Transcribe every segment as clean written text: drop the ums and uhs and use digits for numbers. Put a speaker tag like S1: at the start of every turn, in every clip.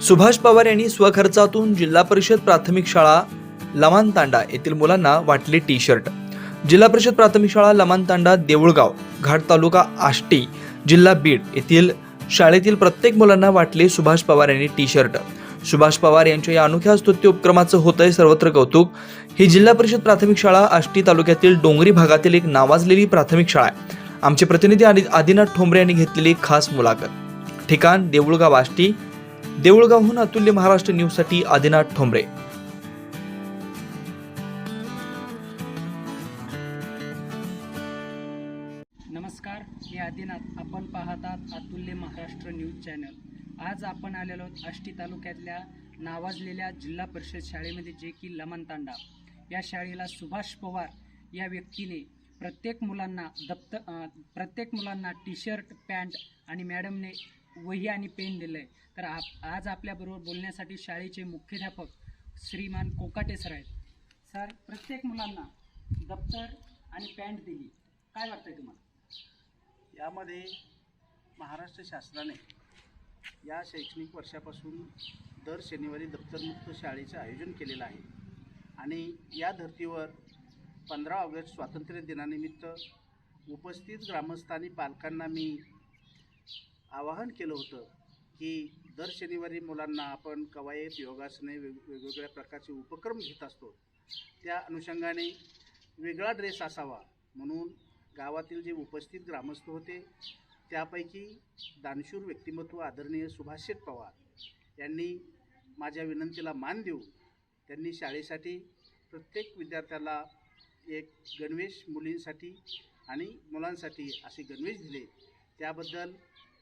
S1: सुभाष पवार यांनी स्वखर्चातून जिल्हा परिषद प्राथमिक शाळा लमानतांडा येथील मुलांना वाटले टी शर्ट। जिल्हा परिषद प्राथमिक शाळा लमानतांडा देऊळगाव घाट तालुका आष्टी जिल्हा बीड येथील शाळेतील प्रत्येक मुलांना वाटले सुभाष पवार यांनी टी शर्ट। सुभाष पवार यांच्या या अनोख्या स्तुत्य उपक्रमाचं होतंय सर्वत्र कौतुक। ही जिल्हा परिषद प्राथमिक शाळा आष्टी तालुक्यातील डोंगरी भागातील एक नावाजलेली प्राथमिक शाळा आहे। आमचे प्रतिनिधी आदिनाथ ठोंबरे यांनी घेतलेली खास मुलाखत। ठिकाण देऊळगाव आष्टी। देऊळगावहून अतुल्य महाराष्ट्र न्यूज साठी आदिनाथ ठोंबरे।
S2: नमस्कार, मी आदिनाथ। आपण पाहतात अतुल्य महाराष्ट्र न्यूज चॅनल। आज आपण आलेलो आष्टी तालुक्यातल्या नावाजलेल्या जिल्हा परिषद शाळेमध्ये, जे की लमानतांडा या शाळेला सुभाष पवार या व्यक्तीने प्रत्येक मुलांना टी शर्ट, पॅन्ट आणि मॅडमने वही आणि पेन दिले। तर आज आपल्याबरोबर बोलण्यासाठी शाळेचे मुख्याध्यापक श्रीमान कोकाटे सर आहेत। सर, प्रत्येक मुलांना दप्तर आणि पॅन्ट दिली, काय वाटतंय तुम्हाला?
S3: यामध्ये महाराष्ट्र शासनाने या शैक्षणिक वर्षापासून दर शनिवारी दप्तरमुक्त शाळेचे आयोजन केलेलं आहे आणि या धर्तीवर 15 ऑगस्ट स्वातंत्र्य दिनानिमित्त उपस्थित ग्रामस्थांनी पालकांना मी आवाहन केलं होतं की दर शनिवारी मुलांना आपण कवायत, योगासने, वेगवेगळ्या प्रकारचे उपक्रम घेत असतो। त्या अनुषंगाने वेगळा ड्रेस असावा म्हणून गावातील जे उपस्थित ग्रामस्थ होते त्यापैकी दानशूर व्यक्तिमत्व आदरणीय सुभाष पवार यांनी माझ्या विनंतीला मान देऊन त्यांनी शाळेसाठी प्रत्येक विद्यार्थ्याला एक गणवेश, मुलींसाठी आणि मुलांसाठी असे गणवेश दिले। त्याबद्दल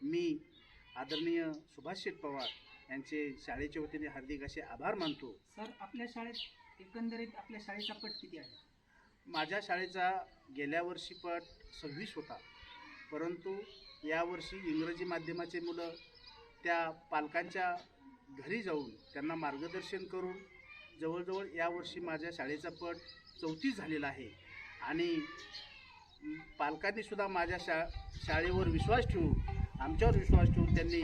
S3: मी आदरणीय सुभाष पवार यांचे शाळेच्या वतीने हार्दिक असे आभार मानतो।
S2: सर, आपल्या शाळेत एकंदरीत आपल्या शाळेचा पट किती आहे?
S3: माझ्या शाळेचा गेल्या वर्षी पट 26 होता, परंतु यावर्षी इंग्रजी माध्यमाचे मुलं त्या पालकांच्या घरी जाऊन त्यांना मार्गदर्शन करून जवळजवळ यावर्षी माझ्या शाळेचा पट 34 झालेला आहे आणि पालकांनीसुद्धा माझ्या शाळेवर विश्वास ठेवून, आमच्यावर विश्वास ठेवून त्यांनी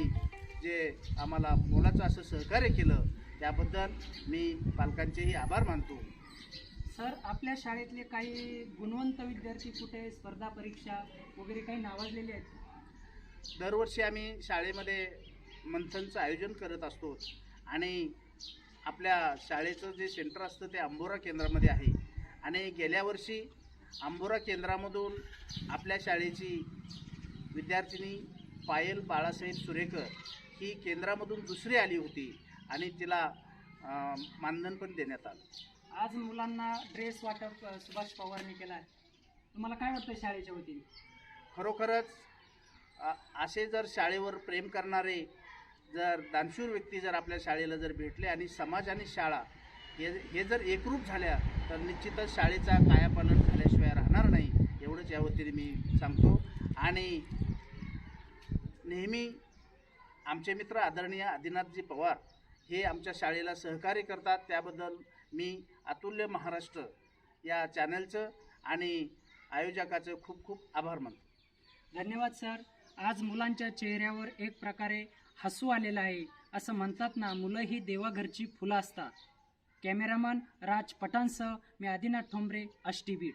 S3: जे आम्हाला मोलाचं असं सहकार्य केलं त्याबद्दल मी पालकांचेही आभार मानतो।
S2: सर, आपल्या शाळेतले काही गुणवंत विद्यार्थी कुठे स्पर्धा परीक्षा वगैरे काही नावाजलेले आहेत?
S3: दरवर्षी आम्ही शाळेमध्ये मंथनचं आयोजन करत असतो आणि आपल्या शाळेचं जे सेंटर असतं ते अंबोरा केंद्रामध्ये आहे आणि गेल्या वर्षी अंबोरा केंद्रामधून आपल्या शाळेची विद्यार्थिनी पायल बाळासाहेब सुरेकर ही केंद्रामधून दुसरी आली होती आणि तिला मानधन पण देण्यात आलं।
S2: आज मुलांना ड्रेस वाटप सुभाष पवारने केला आहे, तुम्हाला काय वाटतं शाळेच्या वतीने?
S3: खरोखरच असे जर शाळेवर प्रेम करणारे जर दानशूर व्यक्ती जर आपल्या शाळेला जर भेटले आणि समाज आणि शाळा हे जर एकरूप झाल्या तर निश्चितच शाळेचा कायापालट झाल्याशिवाय राहणार नाही, एवढंच या वतीने मी सांगतो। आणि नेहमी आमचे मित्र आदरणीय आदिनाथजी पवार हे आमच्या शाळेला सहकार्य करतात, त्याबद्दल मी अतुल्य महाराष्ट्र या चॅनलचं आणि आयोजकाचं खूप खूप आभार मानतो।
S2: धन्यवाद सर। आज मुलांच्या चेहऱ्यावर एक प्रकारे हसू आलेलं आहे। असं म्हणतात ना, मुलं ही देवाघरची फुलं असतात। कॅमेरामन राज पठाणसह मी आदिनाथ ठोंबरे, आष्टी बीड।